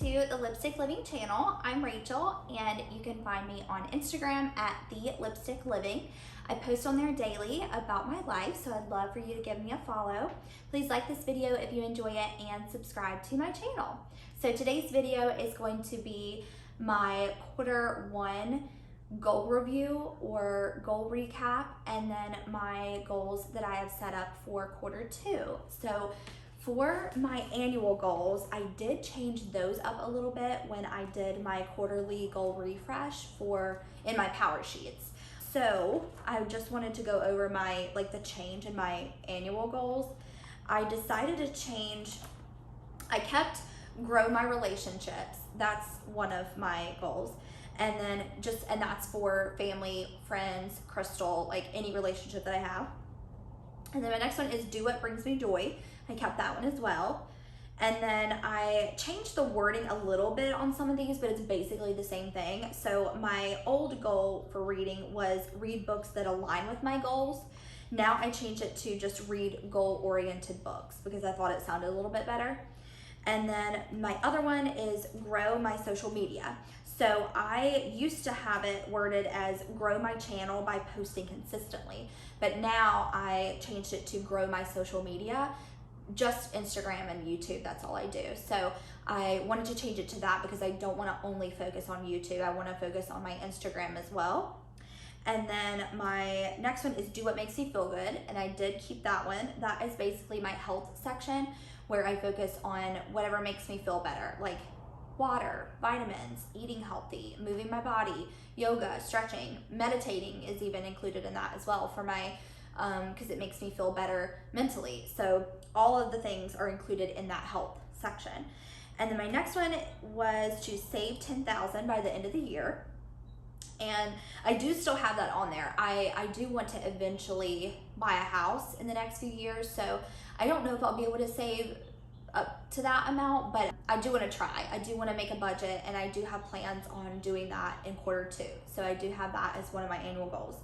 to the Lipstick Living channel. I'm Rachel, and you can find me on Instagram at The Lipstick Living. I post on there daily about my life, so I'd love for you to give me a follow. Please like this video if you enjoy it and subscribe to my channel. So today's video is going to be my Q1 goal review or goal recap, and then my goals that I have set up for Q2. So for my annual goals, I did change those up a little bit when I did my quarterly goal refresh in my power sheets. So I just wanted to go over the change in my annual goals. I decided to change, I kept grow my relationships. That's one of my goals. And then and that's for family, friends, Crystal, like any relationship that I have. And then my next one is do what brings me joy. I kept that one as well. And then I changed the wording a little bit on some of these, but it's basically the same thing. So my old goal for reading was read books that align with my goals. Now I changed it to just read goal-oriented books because I thought it sounded a little bit better. And then my other one is grow my social media. So I used to have it worded as grow my channel by posting consistently, but now I changed it to grow my social media, just Instagram and YouTube, that's all I do. So I wanted to change it to that because I don't want to only focus on YouTube. I want to focus on my Instagram as well. And then my next one is do what makes me feel good, and I did keep that one. That is basically my health section where I focus on whatever makes me feel better, like water, vitamins, eating healthy, moving my body, yoga, stretching, meditating is even included in that as well for my because it makes me feel better mentally. So all of the things are included in that health section. And then my next one was to save $10,000 by the end of the year. And I do still have that on there. I do want to eventually buy a house in the next few years. So I don't know if I'll be able to save up to that amount, but I do want to try. I do want to make a budget, and I do have plans on doing that in Q2. So I do have that as one of my annual goals.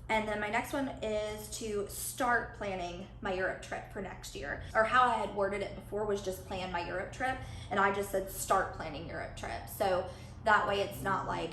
And then my next one is to start planning my Europe trip for next year. Or how I had worded it before was just plan my Europe trip, and I just said start planning Europe trip. So that way it's not like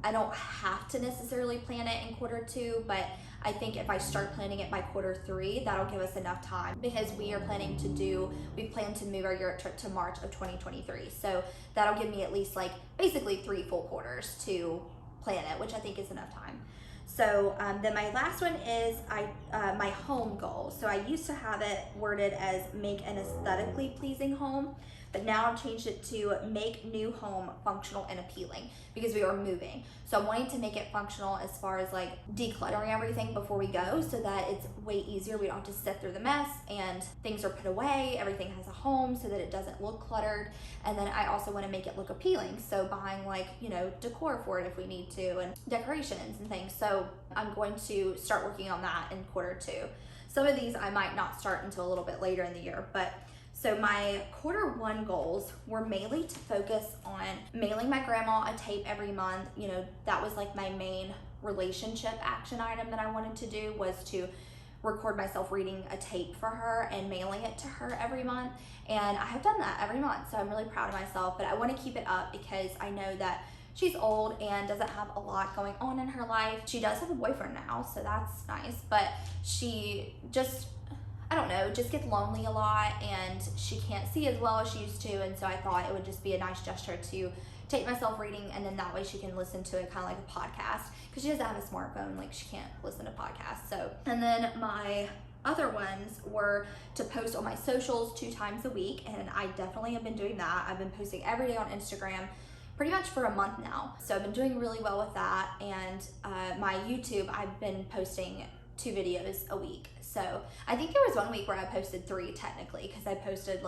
I don't have to necessarily plan it in Q2, but I think if I start planning it by Q3, that'll give us enough time because we plan to move our Europe trip to March of 2023. So that'll give me at least basically 3 full quarters to plan it, which I think is enough time. So then my last one is my home goal. So I used to have it worded as make an aesthetically pleasing home, but now I've changed it to make new home functional and appealing because we are moving. So I'm wanting to make it functional as far as decluttering everything before we go so that it's way easier. We don't have to sift through the mess and things are put away. Everything has a home so that it doesn't look cluttered. And then I also want to make it look appealing. So buying decor for it if we need to and decorations and things. So I'm going to start working on that in Q2. Some of these I might not start until a little bit later in the year, but so my Q1 goals were mainly to focus on mailing my grandma a tape every month. That was my main relationship action item that I wanted to do, was to record myself reading a tape for her and mailing it to her every month. And I have done that every month, so I'm really proud of myself, but I want to keep it up because I know that she's old and doesn't have a lot going on in her life. She does have a boyfriend now, so that's nice, but she just gets lonely a lot and she can't see as well as she used to. And so I thought it would just be a nice gesture to tape myself reading, and then that way she can listen to it kind of like a podcast because she doesn't have a smartphone, she can't listen to podcasts. So, and then my other ones were to post on my socials 2 times a week, and I definitely have been doing that. I've been posting every day on Instagram pretty much for a month now. So I've been doing really well with that. And my YouTube, I've been posting 2 videos a week. So I think there was one week where I posted 3 technically because I posted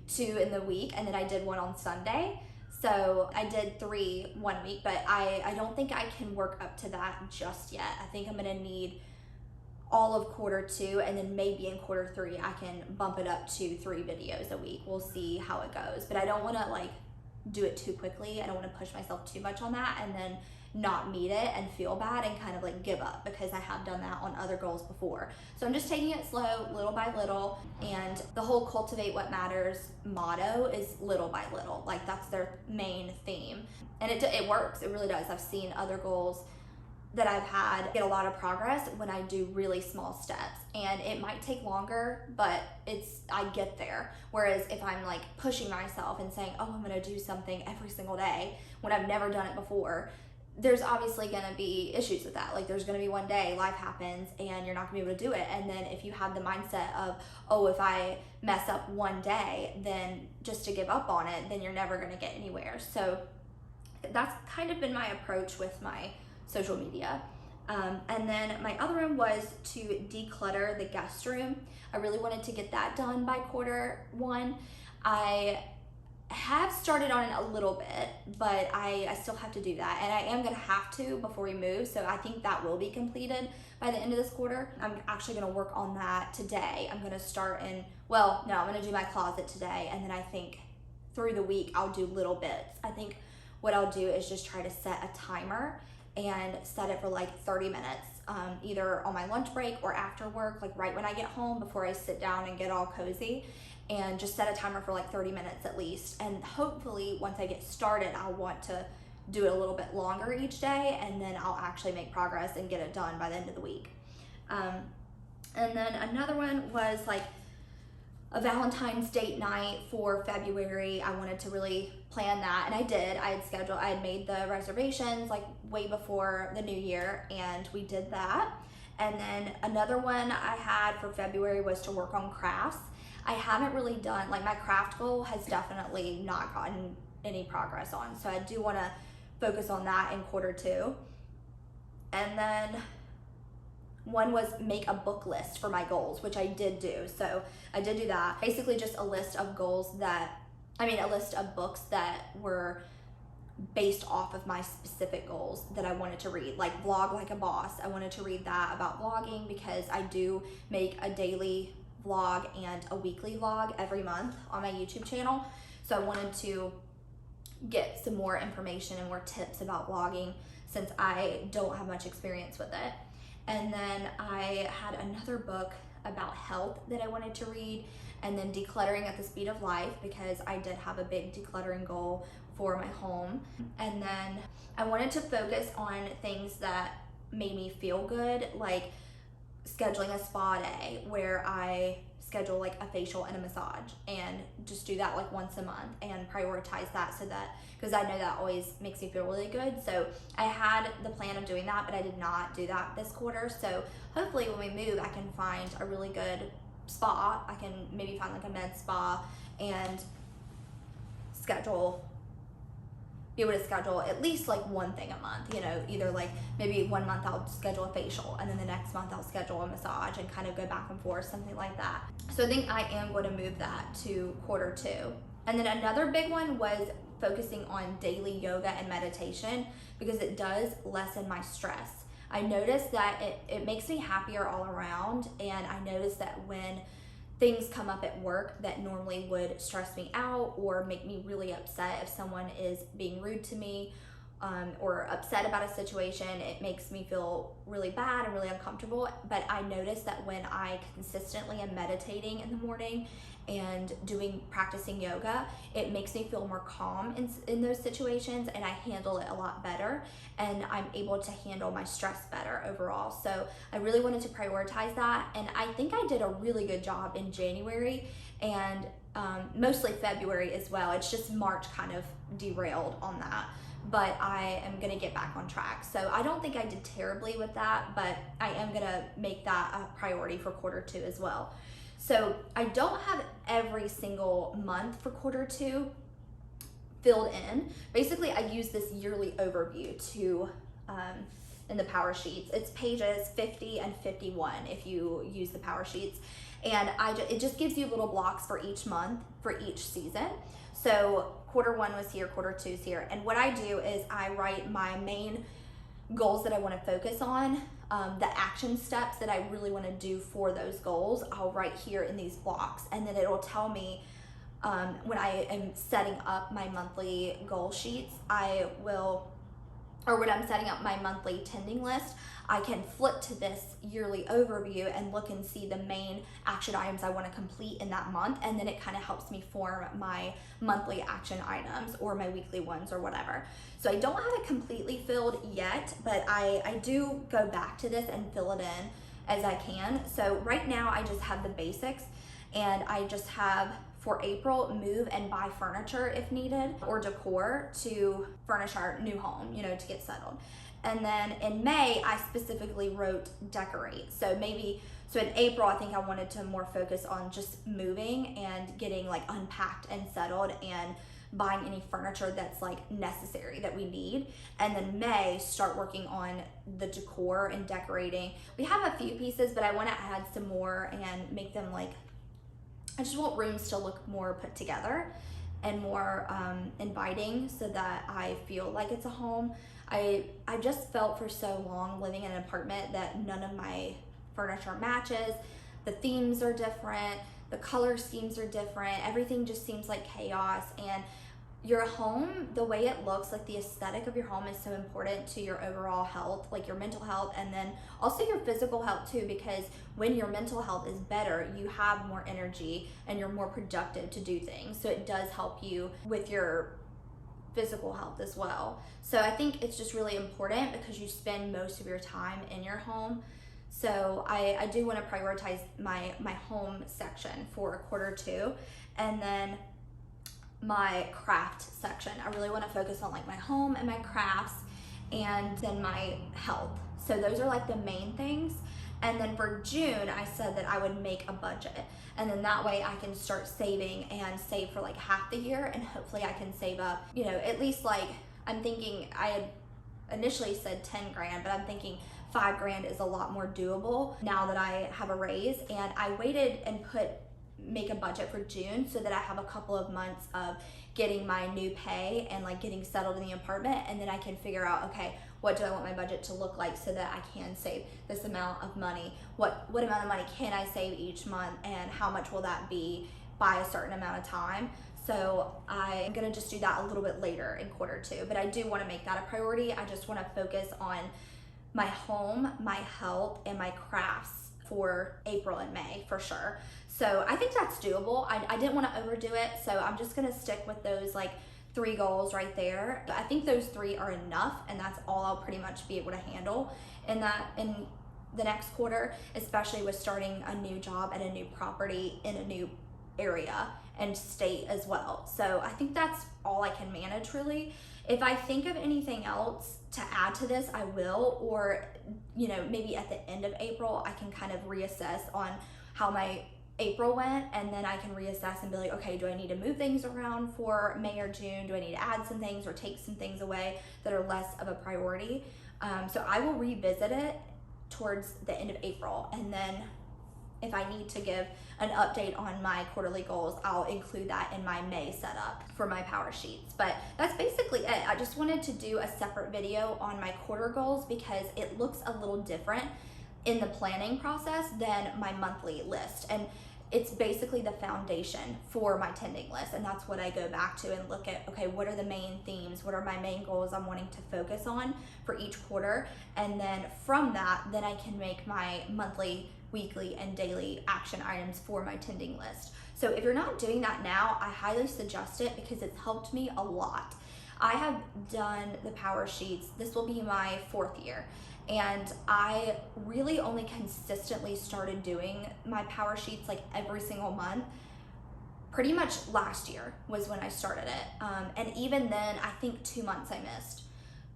2 in the week and then I did one on Sunday. So I did 3 one week, but I don't think I can work up to that just yet. I think I'm gonna need all of Q2, and then maybe in Q3 I can bump it up to 3 videos a week. We'll see how it goes, but I don't wanna do it too quickly. I don't wanna push myself too much on that and then not meet it and feel bad and kind of like give up, because I have done that on other goals before. So I'm just taking it slow, little by little, and the whole Cultivate What Matters motto is little by little. Like that's their main theme, and it works. It really does. I've seen other goals that I've had get a lot of progress when I do really small steps, and it might take longer, but I get there. Whereas if I'm like pushing myself and saying, oh, I'm gonna do something every single day when I've never done it before, there's obviously gonna be issues with that. Like there's gonna be one day life happens and you're not gonna be able to do it. And then if you have the mindset of, oh, if I mess up one day, then just to give up on it, then you're never gonna get anywhere. So that's kind of been my approach with my social media. And then my other one was to declutter the guest room. I really wanted to get that done by Q1. I have started on it a little bit, but I still have to do that, and I am gonna have to before we move, so I think that will be completed by the end of this quarter. I'm actually gonna work on that today. I'm gonna start I'm gonna do my closet today, and then I think through the week I'll do little bits. I think what I'll do is just try to set a timer and set it for like 30 minutes, either on my lunch break or after work, like right when I get home before I sit down and get all cozy, and just set a timer for like 30 minutes at least. And hopefully once I get started, I'll want to do it a little bit longer each day, and then I'll actually make progress and get it done by the end of the week. And then another one was like a Valentine's date night for February. I wanted to really plan that, and I did. I had made the reservations like way before the new year, and we did that. And then another one I had for February was to work on crafts. I haven't really done, like my craft goal has definitely not gotten any progress on, so I do want to focus on that in Q2. And then one was make a book list for my goals, which I did do. So I did do that. Basically just a list of a list of books that were based off of my specific goals that I wanted to read. Like Vlog Like a Boss. I wanted to read that about vlogging, because I do make a daily vlog and a weekly vlog every month on my YouTube channel. So I wanted to get some more information and more tips about vlogging, since I don't have much experience with it. And then I had another book about health that I wanted to read, and then Decluttering at the Speed of Life, because I did have a big decluttering goal for my home. And then I wanted to focus on things that made me feel good, like scheduling a spa day where I schedule like a facial and a massage, and just do that like once a month and prioritize that, so that, because I know that always makes me feel really good. So I had the plan of doing that, but I did not do that this quarter. So hopefully when we move, I can find a really good spa. I can maybe find like a med spa and be able to schedule at least like one thing a month, either like maybe 1 month I'll schedule a facial, and then the next month I'll schedule a massage, and kind of go back and forth, something like that. So I think I am going to move that to Q2. And then another big one was focusing on daily yoga and meditation, because it does lessen my stress. I noticed that it makes me happier all around, and I noticed that when things come up at work that normally would stress me out or make me really upset, if someone is being rude to me or upset about a situation, it makes me feel really bad and really uncomfortable. But I noticed that when I consistently am meditating in the morning and practicing yoga, it makes me feel more calm in those situations, and I handle it a lot better, and I'm able to handle my stress better overall. So I really wanted to prioritize that, and I think I did a really good job in January, and mostly February as well. It's just March kind of derailed on that, but I am gonna get back on track. So I don't think I did terribly with that, but I am gonna make that a priority for Q2 as well. So I don't have every single month for Q2 filled in. Basically, I use this yearly overview in the Power Sheets. It's pages 50 and 51 if you use the Power Sheets. And it just gives you little blocks for each month, for each season. So Q1 was here, Q2 is here. And what I do is I write my main goals that I want to focus on, the action steps that I really want to do for those goals, I'll write here in these blocks, and then it'll tell me when I am setting up my monthly goal sheets, I will or when I'm setting up my monthly tending list, I can flip to this yearly overview and look and see the main action items I want to complete in that month, and then it kind of helps me form my monthly action items or my weekly ones or whatever. So I don't have it completely filled yet, but I do go back to this and fill it in as I can. So right now I just have the basics, and I just have for April, move and buy furniture if needed, or decor to furnish our new home, to get settled. And then in May, I specifically wrote decorate. So in April, I think I wanted to more focus on just moving and getting like unpacked and settled and buying any furniture that's like necessary that we need. And then May, start working on the decor and decorating. We have a few pieces, but I want to add some more and make them like, I just want rooms to look more put together and more inviting, so that I feel like it's a home. I just felt for so long living in an apartment that none of my furniture matches. The themes are different, the color schemes are different, everything just seems like chaos. And your home, the way it looks, like the aesthetic of your home is so important to your overall health, like your mental health, and then also your physical health too, because when your mental health is better, you have more energy and you're more productive to do things. So it does help you with your physical health as well. So I think it's just really important because you spend most of your time in your home. So I do want to prioritize my home section for Q2, and then my craft section. I really want to focus on like my home and my crafts, and then my health. So those are like the main things. And then for June, I said that I would make a budget, and then that way I can start saving and save for like half the year, and hopefully I can save up, at least like, I'm thinking, I had initially said 10 grand, but I'm thinking 5 grand is a lot more doable now that I have a raise. And I waited and make a budget for June so that I have a couple of months of getting my new pay and like getting settled in the apartment, and then I can figure out, okay, what do I want my budget to look like so that I can save this amount of money? What amount of money can I save each month, and how much will that be by a certain amount of time? So I'm gonna just do that a little bit later in Q2, but I do want to make that a priority. I just want to focus on my home, my health, and my crafts for April and May for sure. So I think that's doable. I didn't want to overdo it, so I'm just gonna stick with those like 3 goals right there. I think those 3 are enough, and that's all I'll pretty much be able to handle in the next quarter, especially with starting a new job at a new property in a new area and state as well. So I think that's all I can manage really. If I think of anything else to add to this, I will, or maybe at the end of April, I can kind of reassess on how my April went, and then I can reassess and be like, okay, do I need to move things around for May or June? Do I need to add some things or take some things away that are less of a priority? So I will revisit it towards the end of April, and then if I need to give an update on my quarterly goals, I'll include that in my May setup for my power sheets. But that's basically it. I just wanted to do a separate video on my quarter goals because it looks a little different in the planning process than my monthly list. And it's basically the foundation for my tending list. And that's what I go back to and look at, okay, what are the main themes? What are my main goals I'm wanting to focus on for each quarter? And then from that, then I can make my monthly, weekly, and daily action items for my tending list. So if you're not doing that now, I highly suggest it because it's helped me a lot. I have done the power sheets. This will be my 4th year. And I really only consistently started doing my power sheets like every single month. Pretty much last year was when I started it. And even then, I think 2 months I missed.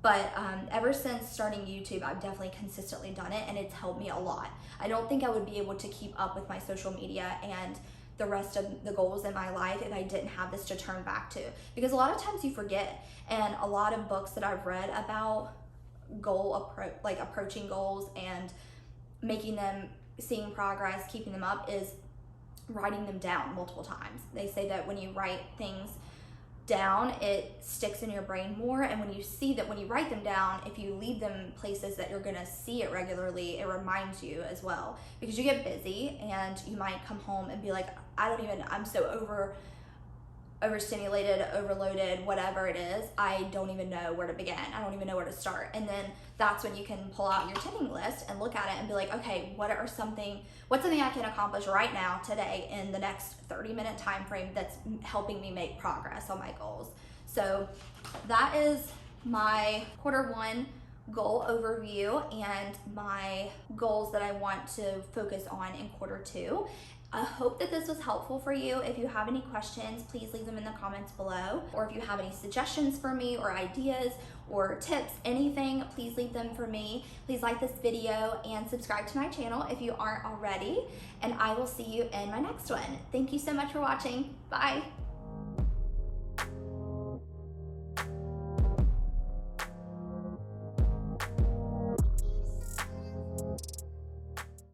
But ever since starting YouTube, I've definitely consistently done it, and it's helped me a lot. I don't think I would be able to keep up with my social media and the rest of the goals in my life if I didn't have this to turn back to. Because a lot of times you forget, and a lot of books that I've read about approaching goals and making them, seeing progress, keeping them up, is writing them down multiple times. They say that when you write things down, it sticks in your brain more, and when you write them down, if you leave them places that you're gonna see it regularly, it reminds you as well, because you get busy and you might come home and be like, I'm so over overstimulated, overloaded, whatever it is, I don't even know where to begin. I don't even know where to start. And then that's when you can pull out your tinning list and look at it and be like, okay, what's something I can accomplish right now today in the next 30-minute time frame that's helping me make progress on my goals. So that is my Q1 goal overview and my goals that I want to focus on in Q2. I hope that this was helpful for you. If you have any questions, please leave them in the comments below. Or if you have any suggestions for me or ideas or tips, anything, please leave them for me. Please like this video and subscribe to my channel if you aren't already. And I will see you in my next one. Thank you so much for watching. Bye.